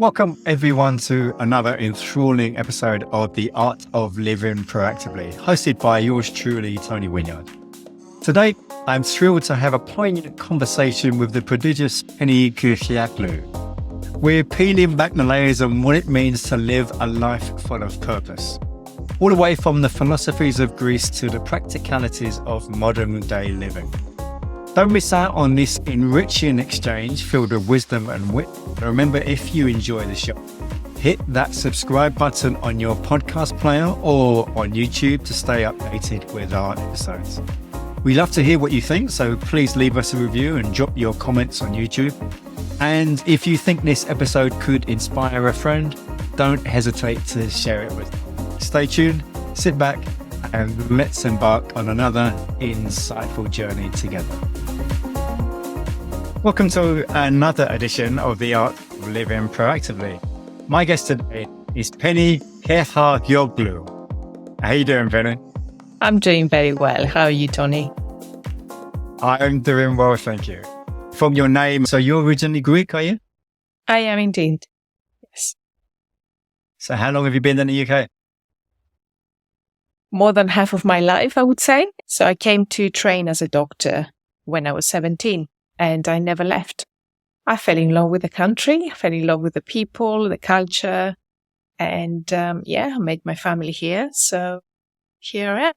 Welcome everyone to another enthralling episode of The Art of Living Proactively, hosted by yours truly, Tony Wynyard. Today, I'm thrilled to have a poignant conversation with the prodigious Penny Kechagioglou. We're peeling back the layers on what it means to live a life full of purpose, all the way from the philosophies of Greece to the practicalities of modern day living. Don't miss out on this enriching exchange filled with wisdom and wit. Remember, if you enjoy the show, hit that subscribe button on your podcast player or on YouTube to stay updated with our episodes. We love to hear what you think, so please leave us a review and drop your comments on YouTube. And if you think this episode could inspire a friend, don't hesitate to share it with them. Stay tuned, sit back, and let's embark on another insightful journey together. Welcome to another edition of The Art of Living Proactively. My guest today is Penny Kechagioglou. How are you doing, Penny? I'm doing very well. How are you, Tony? I'm doing well, thank you. From your name, so you're originally Greek, are you? I am indeed. Yes. So how long have you been in the UK? More than half of my life, I would say. So I came to train as a doctor when I was 17 and I never left. I fell in love with the country, I fell in love with the people, the culture, and I made my family here. So here I am.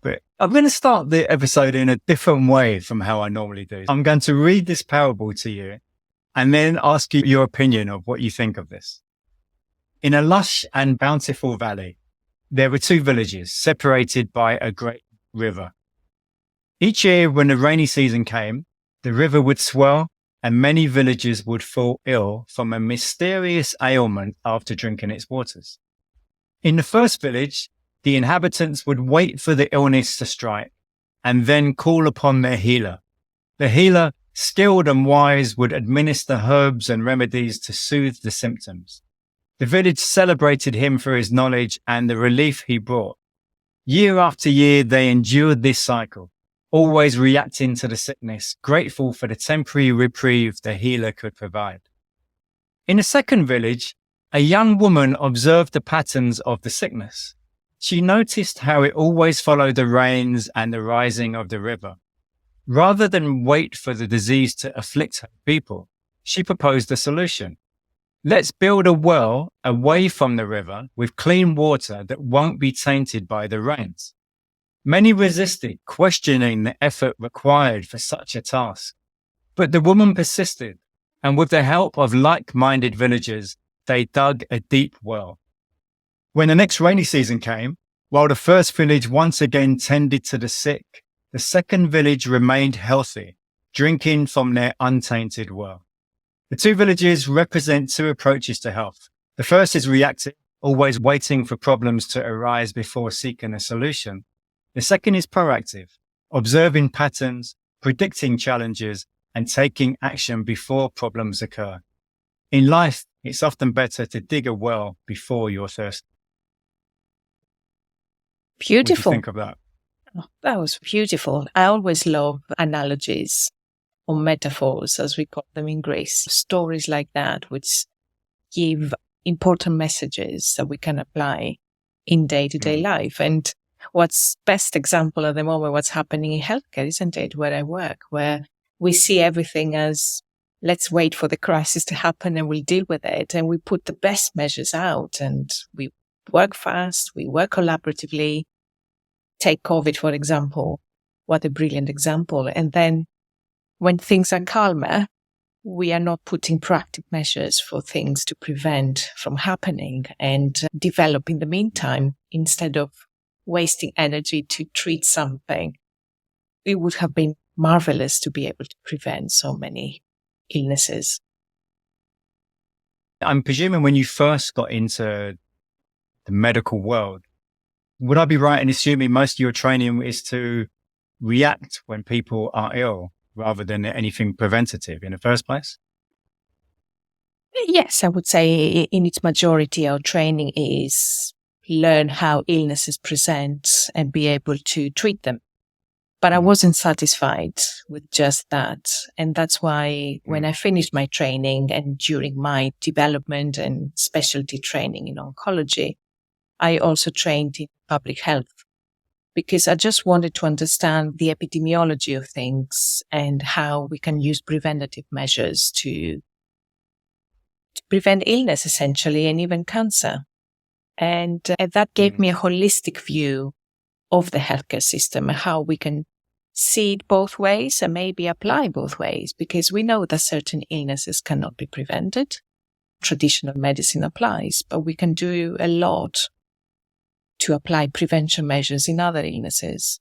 But I'm going to start the episode in a different way from how I normally do. I'm going to read this parable to you and then ask you your opinion of what you think of this. In a lush and bountiful valley, there were two villages separated by a great river. Each year when the rainy season came, the river would swell and many villagers would fall ill from a mysterious ailment after drinking its waters. In the first village, the inhabitants would wait for the illness to strike and then call upon their healer. The healer, skilled and wise, would administer herbs and remedies to soothe the symptoms. The village celebrated him for his knowledge and the relief he brought. Year after year, they endured this cycle, always reacting to the sickness, grateful for the temporary reprieve the healer could provide. In the second village, a young woman observed the patterns of the sickness. She noticed how it always followed the rains and the rising of the river. Rather than wait for the disease to afflict her people, she proposed a solution. Let's build a well away from the river with clean water that won't be tainted by the rains. Many resisted, questioning the effort required for such a task. But the woman persisted, and with the help of like-minded villagers, they dug a deep well. When the next rainy season came, while the first village once again tended to the sick, the second village remained healthy, drinking from their untainted well. The two villages represent two approaches to health. The first is reactive, always waiting for problems to arise before seeking a solution. The second is proactive, observing patterns, predicting challenges, and taking action before problems occur. In life, it's often better to dig a well before you're thirsty. Beautiful. What do you think of that? Oh, that was beautiful. I always love analogies or metaphors, as we call them in Greece. Stories like that, which give important messages that we can apply in day-to-day life. And what's best example at the moment, what's happening in healthcare, isn't it, where I work, where we see everything as let's wait for the crisis to happen and we'll deal with it. And we put the best measures out and we work fast, we work collaboratively. Take COVID, for example. What a brilliant example. And then when things are calmer, we are not putting proactive measures for things to prevent from happening and develop in the meantime instead of wasting energy to treat something. It would have been marvelous to be able to prevent so many illnesses. I'm presuming when you first got into the medical world, would I be right in assuming most of your training is to react when people are ill rather than anything preventative in the first place? Yes, I would say in its majority, our training is learn how illnesses present and be able to treat them. But I wasn't satisfied with just that. And that's why when I finished my training and during my development and specialty training in oncology, I also trained in public health because I just wanted to understand the epidemiology of things and how we can use preventative measures to prevent illness, essentially, and even cancer. And that gave me a holistic view of the healthcare system and how we can see it both ways and maybe apply both ways, because we know that certain illnesses cannot be prevented. Traditional medicine applies, but we can do a lot to apply prevention measures in other illnesses.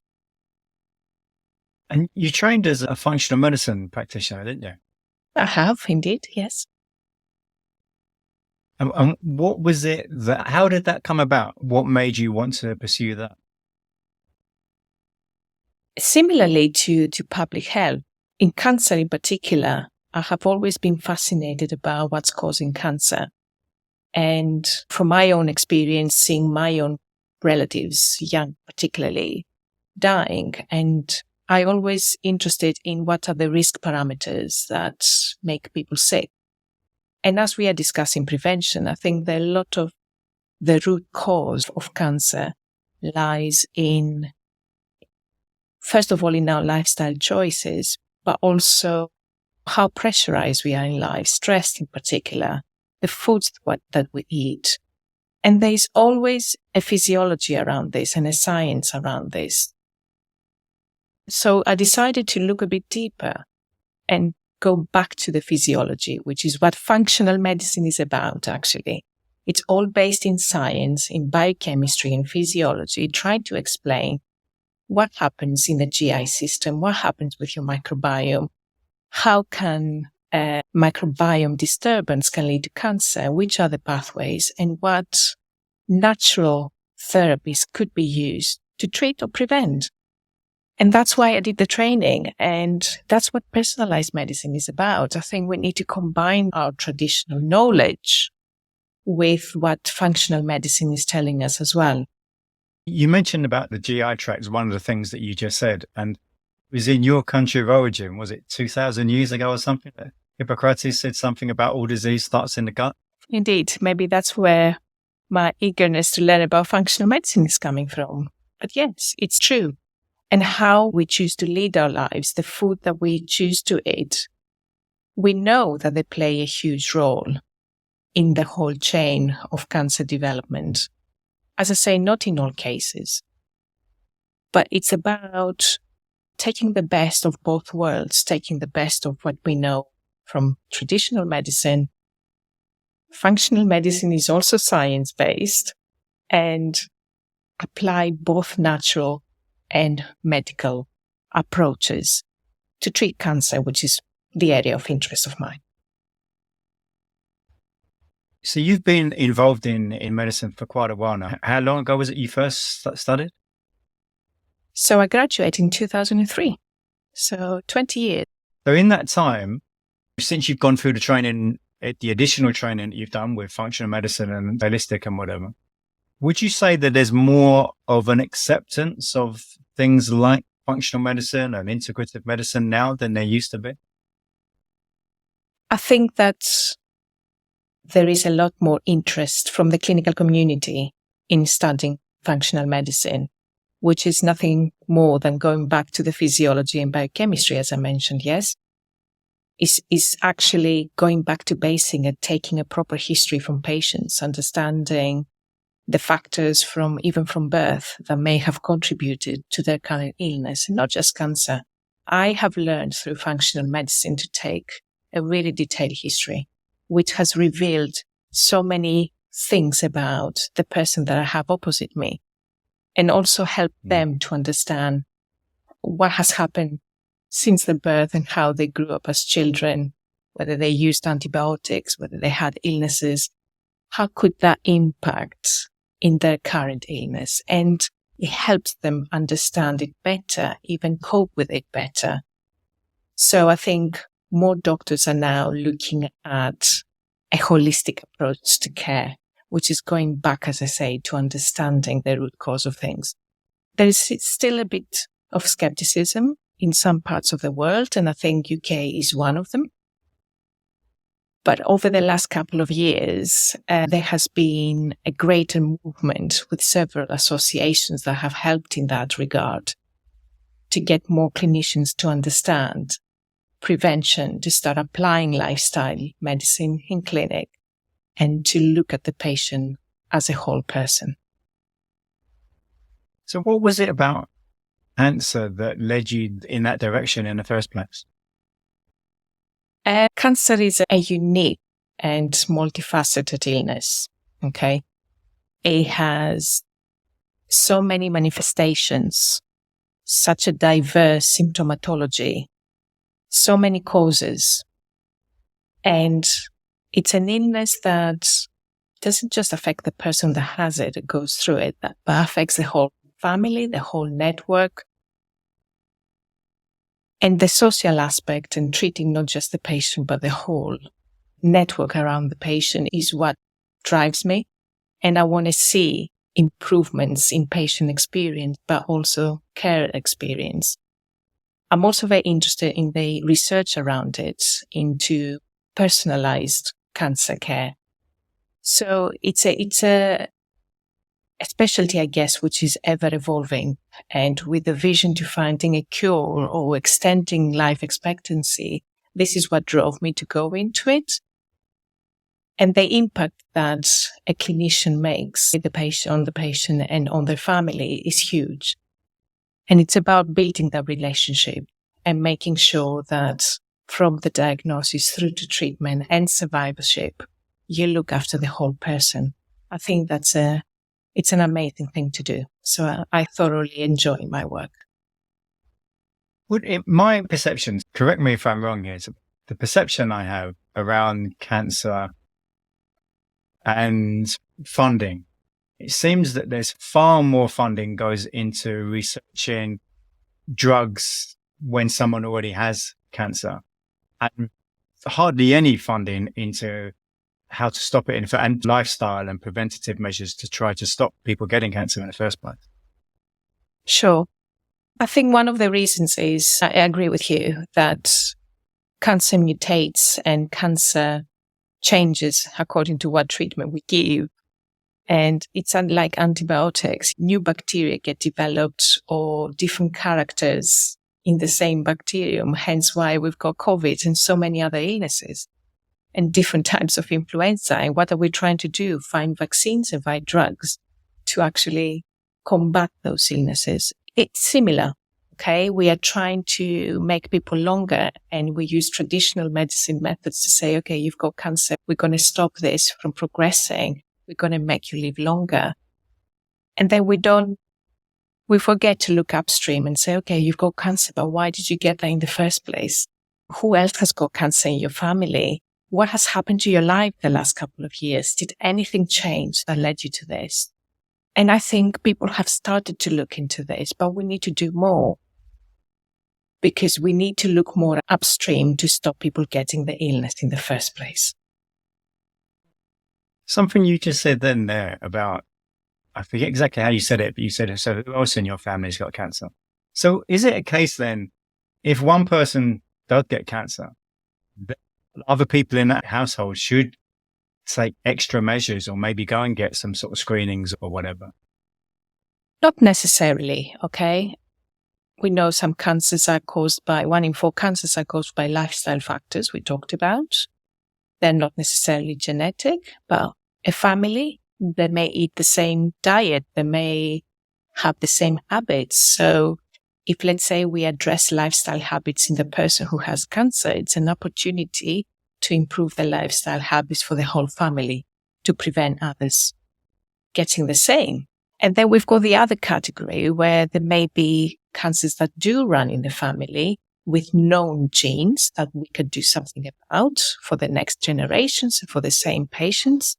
And you trained as a functional medicine practitioner, didn't you? I have, indeed, yes. And what was it how did that come about? What made you want to pursue that? Similarly to public health, in cancer in particular, I have always been fascinated about what's causing cancer. And from my own experience, seeing my own relatives, young particularly, dying, and I always interested in what are the risk parameters that make people sick. And as we are discussing prevention, I think that a lot of the root cause of cancer lies in, first of all, in our lifestyle choices, but also how pressurized we are in life, stressed in particular, the foods that we eat. And there's always a physiology around this and a science around this. So I decided to look a bit deeper and go back to the physiology, which is what functional medicine is about, actually. It's all based in science, in biochemistry and physiology, trying to explain what happens in the GI system, what happens with your microbiome, how can a microbiome disturbance can lead to cancer, which are the pathways, and what natural therapies could be used to treat or prevent. And that's why I did the training. And that's what personalized medicine is about. I think we need to combine our traditional knowledge with what functional medicine is telling us as well. You mentioned about the GI tract, one of the things that you just said, and it was in your country of origin. Was it 2000 years ago or something? Hippocrates said something about all disease starts in the gut. Indeed. Maybe that's where my eagerness to learn about functional medicine is coming from. But yes, it's true. And how we choose to lead our lives, the food that we choose to eat, we know that they play a huge role in the whole chain of cancer development. As I say, not in all cases, but it's about taking the best of both worlds, taking the best of what we know from traditional medicine. Functional medicine is also science-based, and apply both natural and medical approaches to treat cancer, which is the area of interest of mine. So you've been involved in medicine for quite a while now. How long ago was it you first studied? So I graduated in 2003. So 20 years. So in that time, since you've gone through the training, the additional training that you've done with functional medicine and holistic and whatever, would you say that there's more of an acceptance of things like functional medicine and integrative medicine now than there used to be? I think that there is a lot more interest from the clinical community in studying functional medicine, which is nothing more than going back to the physiology and biochemistry, as I mentioned, yes? Is actually going back to basing and taking a proper history from patients, understanding the factors even from birth that may have contributed to their current illness, not just cancer. I have learned through functional medicine to take a really detailed history, which has revealed so many things about the person that I have opposite me, and also help them to understand what has happened since the birth and how they grew up as children, whether they used antibiotics, whether they had illnesses. How could that impact in their current illness? And it helps them understand it better, even cope with it better. So I think more doctors are now looking at a holistic approach to care, which is going back, as I say, to understanding the root cause of things. There is still a bit of skepticism in some parts of the world, and I think UK is one of them. But over the last couple of years, there has been a greater movement with several associations that have helped in that regard to get more clinicians to understand prevention, to start applying lifestyle medicine in clinic, and to look at the patient as a whole person. So what was it about cancer that led you in that direction in the first place? Cancer is a unique and multifaceted illness, okay? It has so many manifestations, such a diverse symptomatology, so many causes. And it's an illness that doesn't just affect the person that has it, it goes through it, but affects the whole family, the whole network. And the social aspect and treating not just the patient, but the whole network around the patient is what drives me. And I want to see improvements in patient experience, but also care experience. I'm also very interested in the research around it into personalized cancer care. So it's a specialty, I guess, which is ever evolving, and with the vision to finding a cure or extending life expectancy. This is what drove me to go into it. And the impact that a clinician makes with on the patient and on their family is huge. And it's about building that relationship and making sure that from the diagnosis through to treatment and survivorship, you look after the whole person. I think it's an amazing thing to do. So I thoroughly enjoy my work. My perception, correct me if I'm wrong here, so the perception I have around cancer and funding, it seems that there's far more funding goes into researching drugs when someone already has cancer, and hardly any funding into how to stop it and lifestyle and preventative measures to try to stop people getting cancer in the first place. Sure. I think one of the reasons is, I agree with you, that cancer mutates and cancer changes according to what treatment we give. And it's unlike antibiotics. New bacteria get developed or different characters in the same bacterium, hence why we've got COVID and so many other illnesses and different types of influenza. And what are we trying to do? Find vaccines and find drugs to actually combat those illnesses. It's similar, okay? We are trying to make people longer, and we use traditional medicine methods to say, okay, you've got cancer. We're going to stop this from progressing. We're going to make you live longer. And then we forget to look upstream and say, okay, you've got cancer, but why did you get that in the first place? Who else has got cancer in your family? What has happened to your life the last couple of years? Did anything change that led you to this? And I think people have started to look into this, but we need to do more, because we need to look more upstream to stop people getting the illness in the first place. Something you just said then there about, I forget exactly how you said it, but you said, so who else in your family's got cancer? So is it a case then, if one person does get cancer, other people in that household should take extra measures or maybe go and get some sort of screenings or whatever? Not necessarily, okay? We know some cancers are caused by, 1 in 4 cancers are caused by lifestyle factors we talked about. They're not necessarily genetic, but a family, they may eat the same diet, they may have the same habits. So if, let's say, we address lifestyle habits in the person who has cancer, it's an opportunity to improve the lifestyle habits for the whole family to prevent others getting the same. And then we've got the other category where there may be cancers that do run in the family with known genes that we could do something about for the next generations and for the same patients.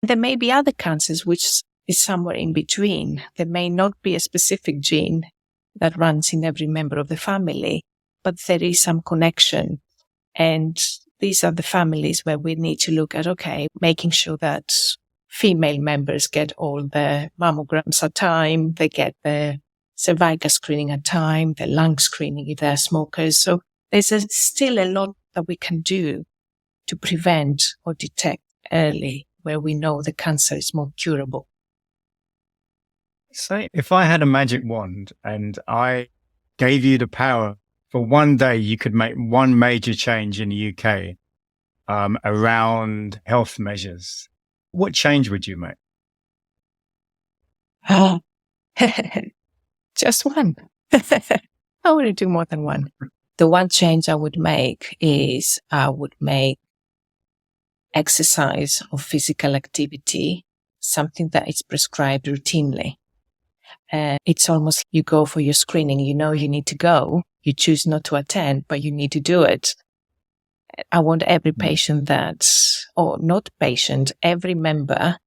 There may be other cancers which is somewhere in between. There may not be a specific gene that runs in every member of the family, but there is some connection. And these are the families where we need to look at, okay, making sure that female members get all the mammograms at time, they get the cervical screening at time, the lung screening if they're smokers. So there's still a lot that we can do to prevent or detect early where we know the cancer is more curable. So if I had a magic wand and I gave you the power for one day, you could make one major change in the UK around health measures, what change would you make? Just one. I want to do more than one. The one change I would make is I would make exercise or physical activity something that is prescribed routinely. It's almost you go for your screening, you know you need to go, you choose not to attend, but you need to do it. I want every patient or not patient, every member,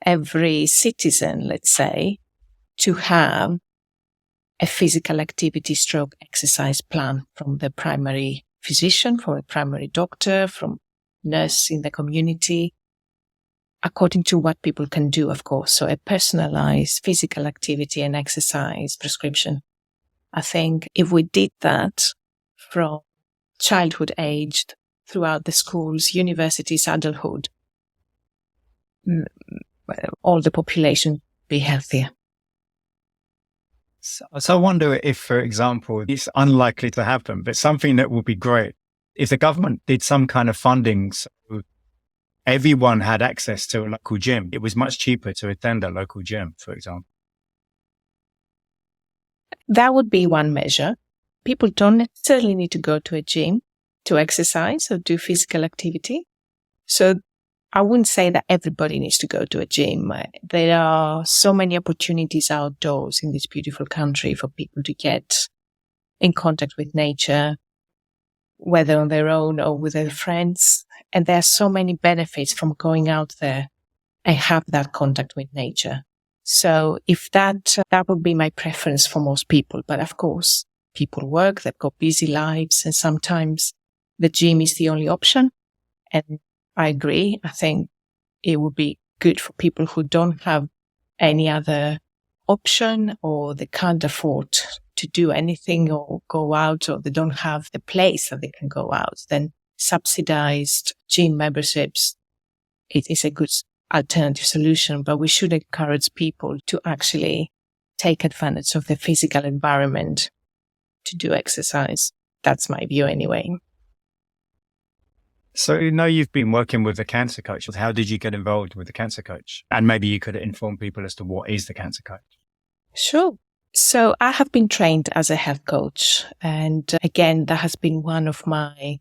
every citizen, let's say, to have a physical activity stroke exercise plan from the primary physician, from a primary doctor, from nurse in the community, according to what people can do, of course. So a personalized physical activity and exercise prescription. I think if we did that from childhood aged throughout the schools, universities, adulthood, all the population would be healthier. So I wonder if, for example, it's unlikely to happen, but something that would be great if the government did some kind of funding so everyone had access to a local gym. It was much cheaper to attend a local gym, for example. That would be one measure. People don't necessarily need to go to a gym to exercise or do physical activity. So I wouldn't say that everybody needs to go to a gym. There are so many opportunities outdoors in this beautiful country for people to get in contact with nature, whether on their own or with their friends. And there are so many benefits from going out there and have that contact with nature. So if that would be my preference for most people. But of course, people work, they've got busy lives, and sometimes the gym is the only option. And I agree. I think it would be good for people who don't have any other option or they can't afford to do anything or go out, or they don't have the place that they can go out. Then subsidized gym memberships, it is a good alternative solution, but we should encourage people to actually take advantage of the physical environment to do exercise. That's my view anyway. So you've been working with the cancer coach. How did you get involved with the cancer coach? And maybe you could inform people as to what is the cancer coach. Sure. So I have been trained as a health coach. And again, that has been one of my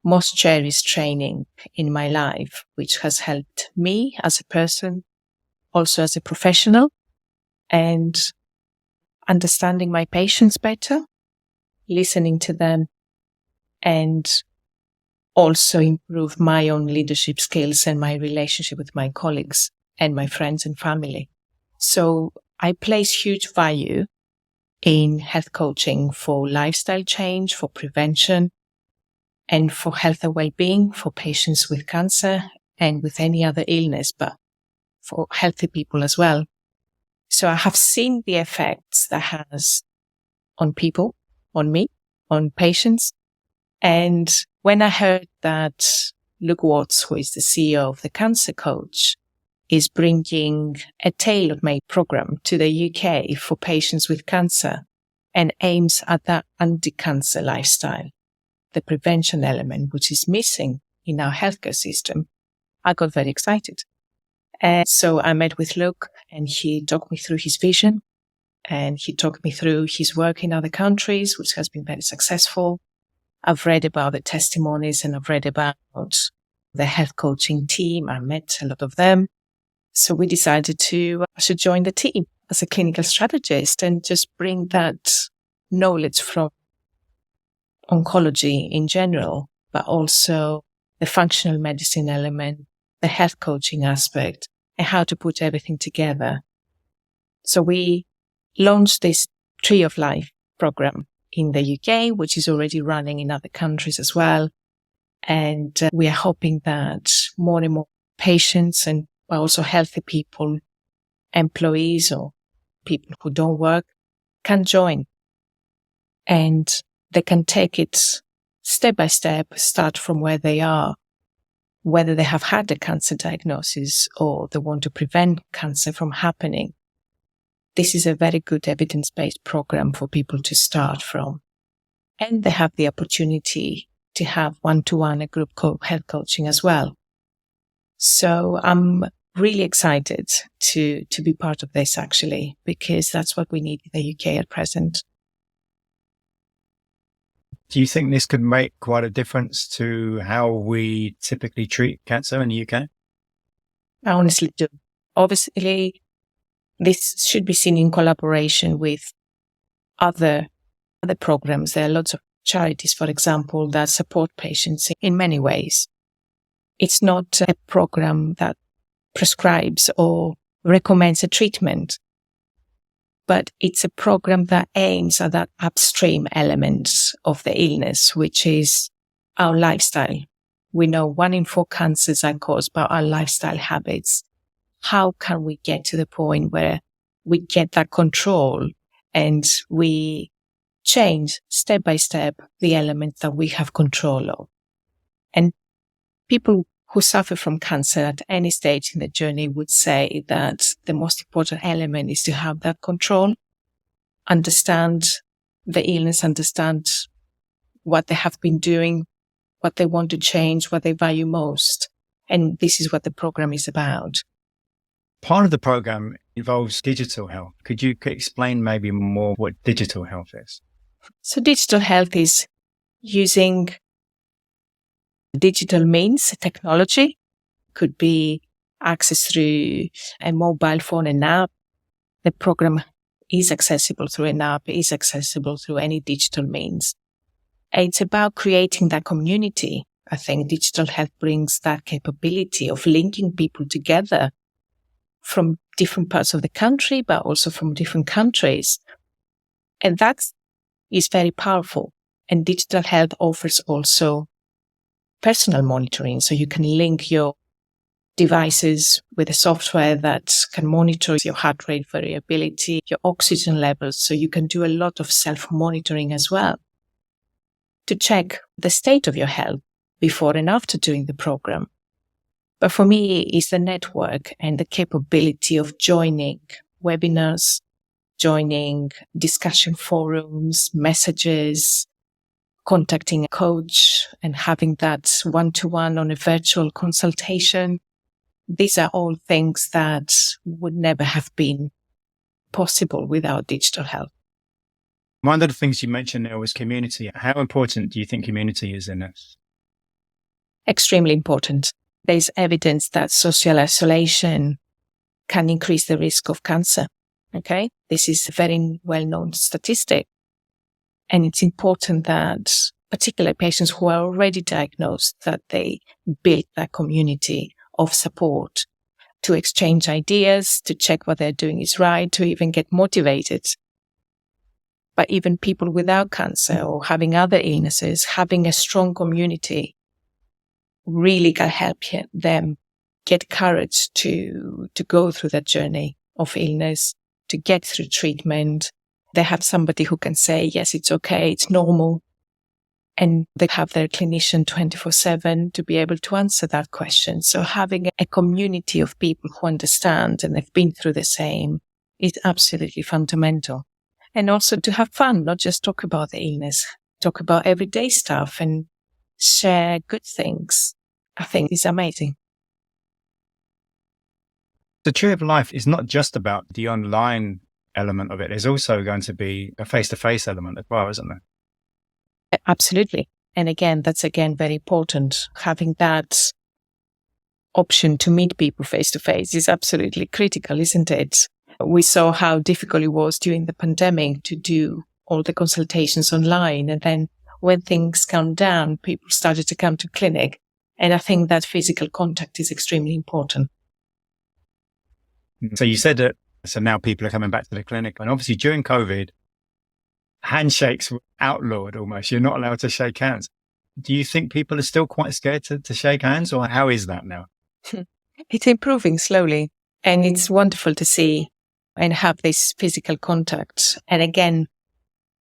most cherished training in my life, which has helped me as a person, also as a professional, and understanding my patients better, listening to them, and also improve my own leadership skills and my relationship with my colleagues and my friends and family. So I place huge value in health coaching for lifestyle change, for prevention, and for health and well-being for patients with cancer and with any other illness, but for healthy people as well. So I have seen the effects that has on people, on me, on patients. And when I heard that Luke Watts, who is the CEO of the Cancer Coach, is bringing a tailor-made program to the UK for patients with cancer and aims at that anti-cancer lifestyle, the prevention element, which is missing in our healthcare system, I got very excited. And so I met with Luke and he talked me through his vision and he talked me through his work in other countries, which has been very successful. I've read about the testimonies and I've read about the health coaching team. I met a lot of them. So we decided I should join the team as a clinical strategist and just bring that knowledge from oncology in general, but also the functional medicine element, the health coaching aspect, and how to put everything together. So we launched this Tree of Life program in the UK, which is already running in other countries as well. And we are hoping that more and more patients and also healthy people, employees or people who don't work, can join, and they can take it step by step, start from where they are, whether they have had a cancer diagnosis or they want to prevent cancer from happening. This is a very good evidence-based program for people to start from. And they have the opportunity to have one-to-one a group health coaching as well. So I'm really excited to be part of this, actually, because that's what we need in the UK at present. Do you think this could make quite a difference to how we typically treat cancer in the UK? I honestly do. Obviously, this should be seen in collaboration with other programs. There are lots of charities, for example, that support patients in many ways. It's not a program that prescribes or recommends a treatment, but it's a program that aims at that upstream element of the illness, which is our lifestyle. We know 1 in 4 cancers are caused by our lifestyle habits. How can we get to the point where we get that control and we change step by step the elements that we have control of? And people who suffer from cancer at any stage in the journey would say that the most important element is to have that control, understand the illness, understand what they have been doing, what they want to change, what they value most. And this is what the program is about. Part of the program involves digital health. Could you explain maybe more what digital health is? So digital health is using digital means, technology. Could be access through a mobile phone, an app. The program is accessible through an app, is accessible through any digital means. It's about creating that community. I think digital health brings that capability of linking people together from different parts of the country, but also from different countries. And that is very powerful. And digital health offers also personal monitoring. So you can link your devices with a software that can monitor your heart rate variability, your oxygen levels. So you can do a lot of self-monitoring as well to check the state of your health before and after doing the program. But for me, it's the network and the capability of joining webinars, joining discussion forums, messages, contacting a coach and having that one-to-one on a virtual consultation. These are all things that would never have been possible without digital health. One of the things you mentioned there was community. How important do you think community is in this? Extremely important. There's evidence that social isolation can increase the risk of cancer. Okay? This is a very well-known statistic. And it's important that particularly patients who are already diagnosed, that they build that community of support to exchange ideas, to check what they're doing is right, to even get motivated. But even people without cancer or having other illnesses, having a strong community really can help them get courage to go through that journey of illness, to get through treatment. They have somebody who can say, yes, it's okay, it's normal. And they have their clinician 24/7 to be able to answer that question. So having a community of people who understand and they've been through the same is absolutely fundamental. And also to have fun, not just talk about the illness, talk about everyday stuff and share good things. I think is amazing. The Tree of Life is not just about the online element of it. There's also going to be a face-to-face element as well, isn't there? Absolutely. And again, that's very important. Having that option to meet people face-to-face is absolutely critical, isn't it? We saw how difficult it was during the pandemic to do all the consultations online. And then when things calmed down, people started to come to clinic. And I think that physical contact is extremely important. So you said that, so now people are coming back to the clinic. And obviously during COVID, handshakes were outlawed almost. You're not allowed to shake hands. Do you think people are still quite scared to shake hands, or how is that now? It's improving slowly. And it's wonderful to see and have this physical contact. And again,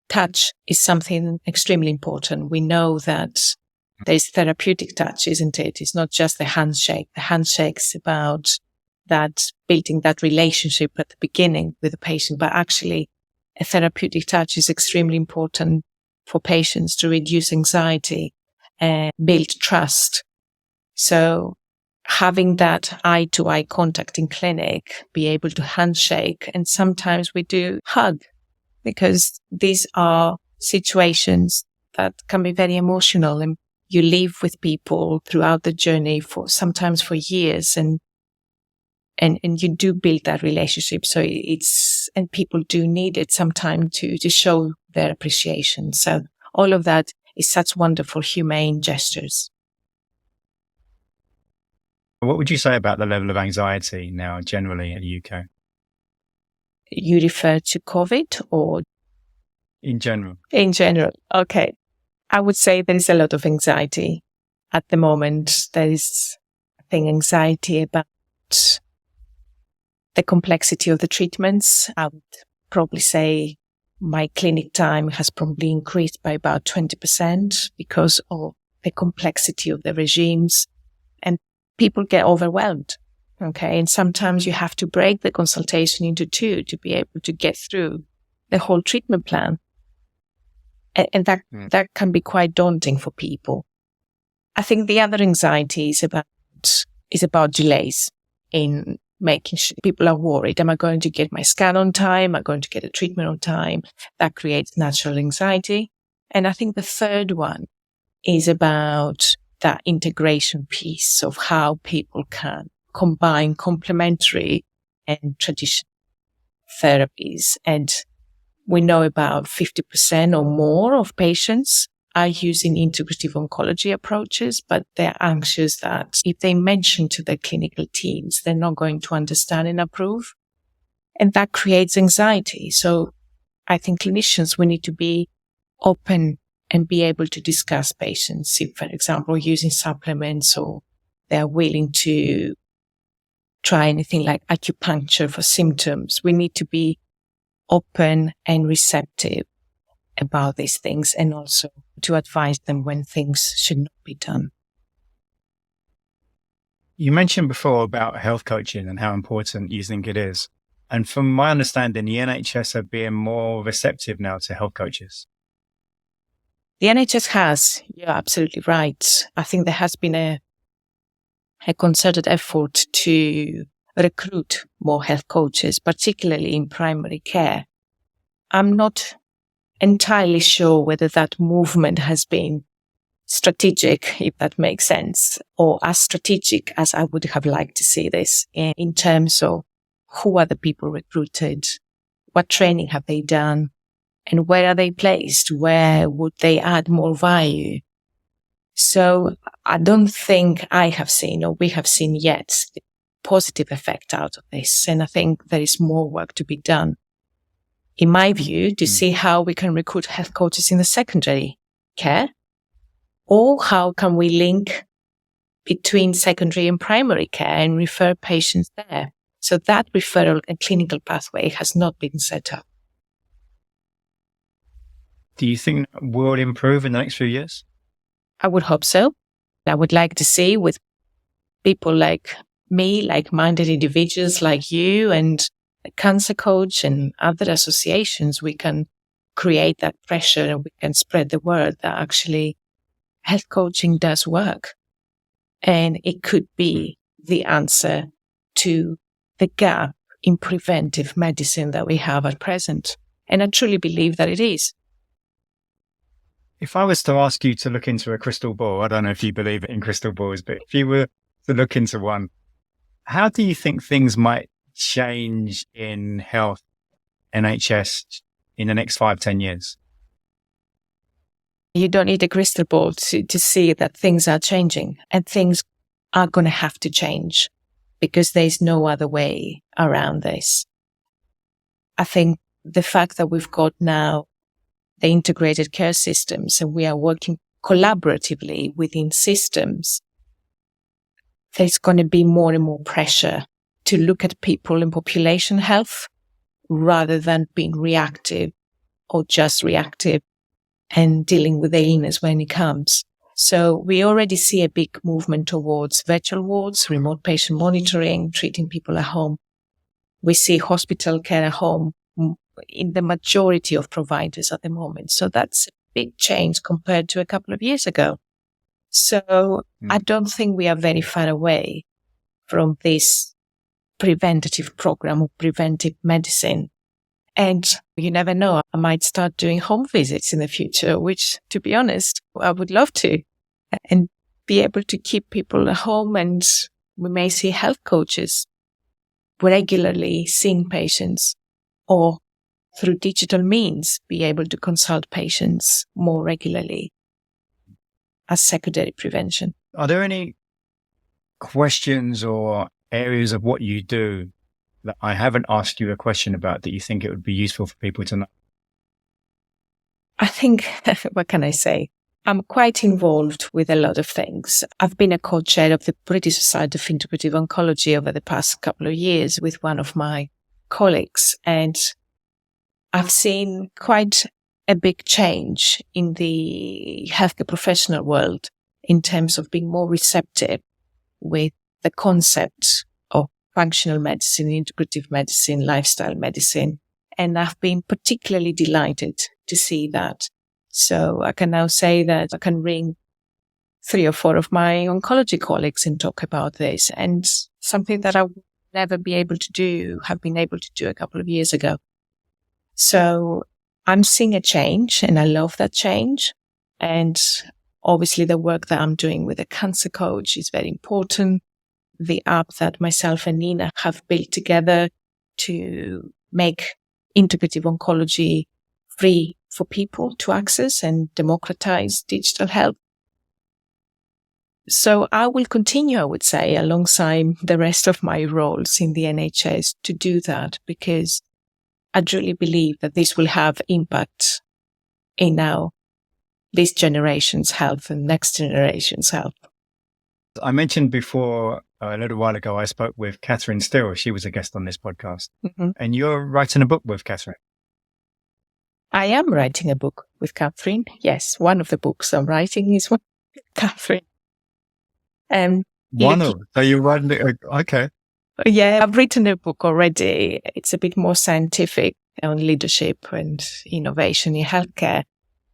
touch is something extremely important. We know that there's therapeutic touch, isn't it? It's not just the handshake. The handshake's about that building that relationship at the beginning with the patient, but actually a therapeutic touch is extremely important for patients to reduce anxiety and build trust. So having that eye-to-eye contact in clinic, be able to handshake, and sometimes we do hug, because these are situations that can be very emotional, and you live with people throughout the journey sometimes for years, and you do build that relationship. So and people do need it sometimes to show their appreciation. So all of that is such wonderful, humane gestures. What would you say about the level of anxiety now generally in the UK? You refer to COVID or? In general. In general. Okay. I would say there is a lot of anxiety at the moment. There is, I think, anxiety about the complexity of the treatments. I would probably say my clinic time has probably increased by about 20% because of the complexity of the regimes, and people get overwhelmed. Okay. And sometimes you have to break the consultation into two to be able to get through the whole treatment plan. And that can be quite daunting for people. I think the other anxiety is about delays in making sure people are worried. Am I going to get my scan on time? Am I going to get a treatment on time? That creates natural anxiety. And I think the third one is about that integration piece of how people can combine complementary and traditional therapies. And we know about 50% or more of patients are using integrative oncology approaches, but they're anxious that if they mention to their clinical teams, they're not going to understand and approve. And that creates anxiety. So I think clinicians, we need to be open and be able to discuss patients. If, for example, using supplements or they're willing to try anything like acupuncture for symptoms, we need to be open and receptive about these things, and also to advise them when things should not be done. You mentioned before about health coaching and how important you think it is. And from my understanding, the NHS are being more receptive now to health coaches. The NHS has, you're absolutely right. I think there has been a concerted effort to recruit more health coaches, particularly in primary care. I'm not entirely sure whether that movement has been strategic, if that makes sense, or as strategic as I would have liked to see this in terms of who are the people recruited, what training have they done, and where are they placed? Where would they add more value? So I don't think I have seen, or we have seen yet, the positive effect out of this. And I think there is more work to be done, in my view, to see how we can recruit health coaches in the secondary care, or how can we link between secondary and primary care and refer patients there. So that referral and clinical pathway has not been set up. Do you think that will improve in the next few years? I would hope so. I would like to see with people like me, like-minded individuals like you and the Cancer Coach and other associations, we can create that pressure and we can spread the word that actually health coaching does work. And it could be the answer to the gap in preventive medicine that we have at present. And I truly believe that it is. If I was to ask you to look into a crystal ball, I don't know if you believe in crystal balls, but if you were to look into one, how do you think things might change in health, NHS, in the next 5-10 years? You don't need a crystal ball to see that things are changing, and things are going to have to change because there's no other way around this. I think the fact that we've got now the integrated care systems and we are working collaboratively within systems, there's going to be more and more pressure to look at people in population health rather than being reactive or just reactive and dealing with the illness when it comes. So we already see a big movement towards virtual wards, remote patient monitoring, treating people at home. We see hospital care at home in the majority of providers at the moment. So that's a big change compared to a couple of years ago. So I don't think we are very far away from this preventative program of preventive medicine. And you never know, I might start doing home visits in the future, which, to be honest, I would love to, and be able to keep people at home. And we may see health coaches regularly seeing patients, or through digital means, be able to consult patients more regularly as secondary prevention. Are there any questions or areas of what you do that I haven't asked you a question about that you think it would be useful for people to know? I think, what can I say? I'm quite involved with a lot of things. I've been a co-chair of the British Society of Integrative Oncology over the past couple of years with one of my colleagues, and I've seen quite a big change in the healthcare professional world in terms of being more receptive with the concept of functional medicine, integrative medicine, lifestyle medicine. And I've been particularly delighted to see that. So I can now say that I can ring 3 or 4 of my oncology colleagues and talk about this, and something that I would never be able to do, have been able to do a couple of years ago. So I'm seeing a change, and I love that change. And obviously the work that I'm doing with a cancer coach is very important. The app that myself and Nina have built together to make integrative oncology free for people to access and democratize digital health. So I will continue, I would say, alongside the rest of my roles in the NHS to do that, because I truly believe that this will have impact in now this generation's health and next generation's health. I mentioned before, a little while ago, I spoke with Katherine Steele. She was a guest on this podcast. Mm-hmm. And you're writing a book with Katherine. I am writing a book with Katherine. Yes, one of the books I'm writing is with Katherine. So you're writing it? Okay. Yeah, I've written a book already. It's a bit more scientific on leadership and innovation in healthcare.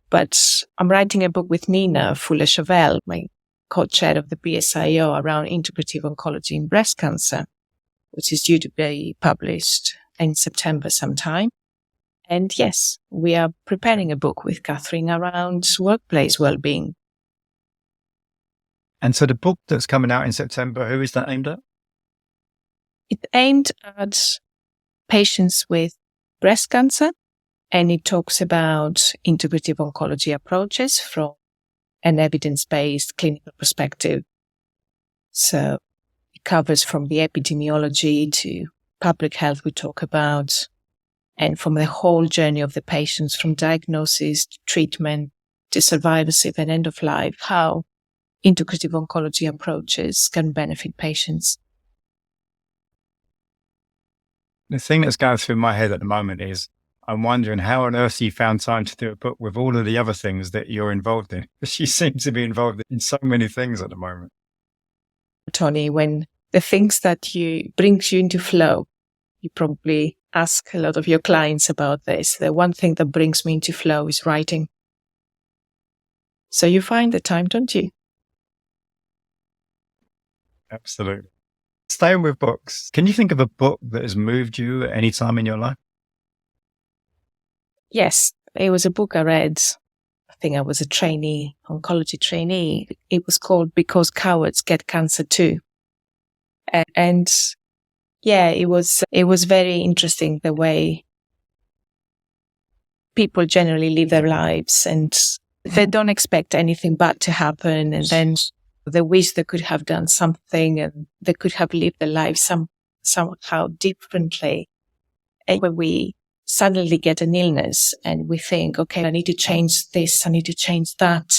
But I'm writing a book with Nina Fuller-Chauvel, my co-chair of the BSIO, around integrative oncology in breast cancer, which is due to be published in September sometime. And yes, we are preparing a book with Katherine around workplace well-being. And so the book that's coming out in September, who is that aimed at? It's aimed at patients with breast cancer, and it talks about integrative oncology approaches from an evidence-based clinical perspective. So it covers from the epidemiology to public health we talk about, and from the whole journey of the patients, from diagnosis to treatment to survivorship and end of life, how integrative oncology approaches can benefit patients. The thing that's going through my head at the moment is I'm wondering how on earth you found time to do a book with all of the other things that you're involved in. She seems to be involved in so many things at the moment. Tony, when the things that brings you into flow, you probably ask a lot of your clients about this. The one thing that brings me into flow is writing. So you find the time, don't you? Absolutely. Staying with books, can you think of a book that has moved you at any time in your life? Yes, it was a book I read. I think I was a oncology trainee. It was called Because Cowards Get Cancer Too. And yeah, it was very interesting the way people generally live their lives, and they don't expect anything bad to happen, and then they wish they could have done something and they could have lived their life somehow differently. And when we suddenly get an illness and we think, okay, I need to change this, I need to change that.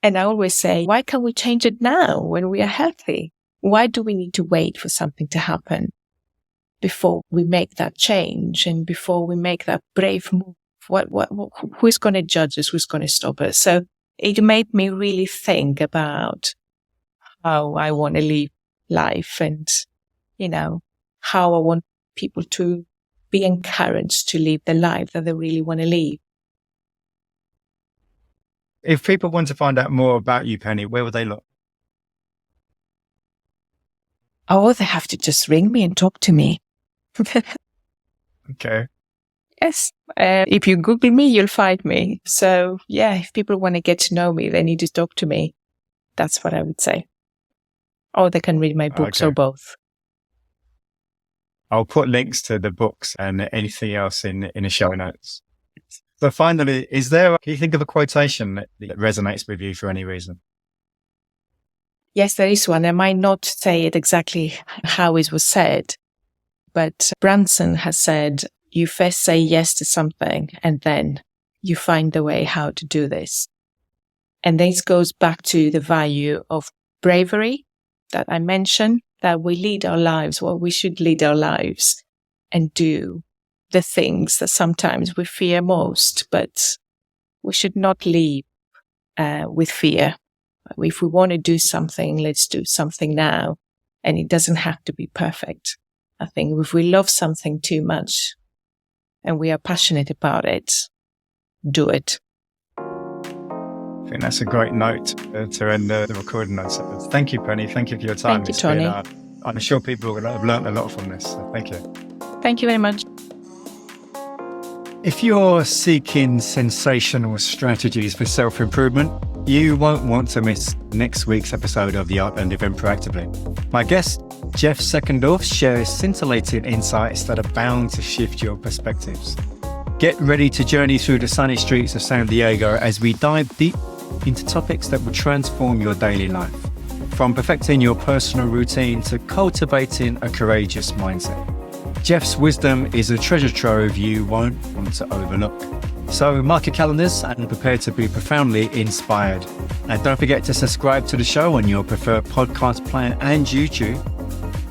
And I always say, why can't we change it now when we are healthy? Why do we need to wait for something to happen? before we make that change and before we make that brave move. Who's going to judge us? Who's going to stop us? So it made me really think about how I want to live life and, how I want people to be encouraged to live the life that they really want to live. If people want to find out more about you, Penny, where would they look? Oh, they have to just ring me and talk to me. Okay. Yes. If you Google me, you'll find me. So yeah, if people want to get to know me, they need to talk to me. That's what I would say. Or they can read my books or both. I'll put links to the books and anything else in the show notes. So finally, can you think of a quotation that resonates with you for any reason? Yes, there is one. I might not say it exactly how it was said, but Branson has said, you first say yes to something and then you find the way how to do this. And this goes back to the value of bravery that I mentioned, that we lead our lives, we should lead our lives and do the things that sometimes we fear most, but we should not live with fear. If we want to do something, let's do something now. And it doesn't have to be perfect. I think if we love something too much and we are passionate about it, do it. I think that's a great note to end the recording on. So thank you, Penny. Thank you for your time. Thank you, Tony. I'm sure people have learned a lot from this. So thank you. Thank you very much. If you're seeking sensational strategies for self-improvement, you won't want to miss next week's episode of The Art of Living Proactively. My guest, Jeff Seckendorf, shares scintillating insights that are bound to shift your perspectives. Get ready to journey through the sunny streets of San Diego as we dive deep into topics that will transform your daily life, from perfecting your personal routine to cultivating a courageous mindset. Jeff's wisdom is a treasure trove you won't want to overlook. So mark your calendars and prepare to be profoundly inspired. And don't forget to subscribe to the show on your preferred podcast player and YouTube.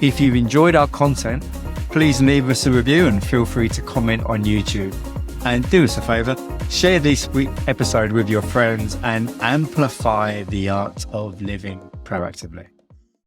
If you've enjoyed our content, please leave us a review and feel free to comment on YouTube. And do us a favor, share this week's episode with your friends and amplify the art of living proactively.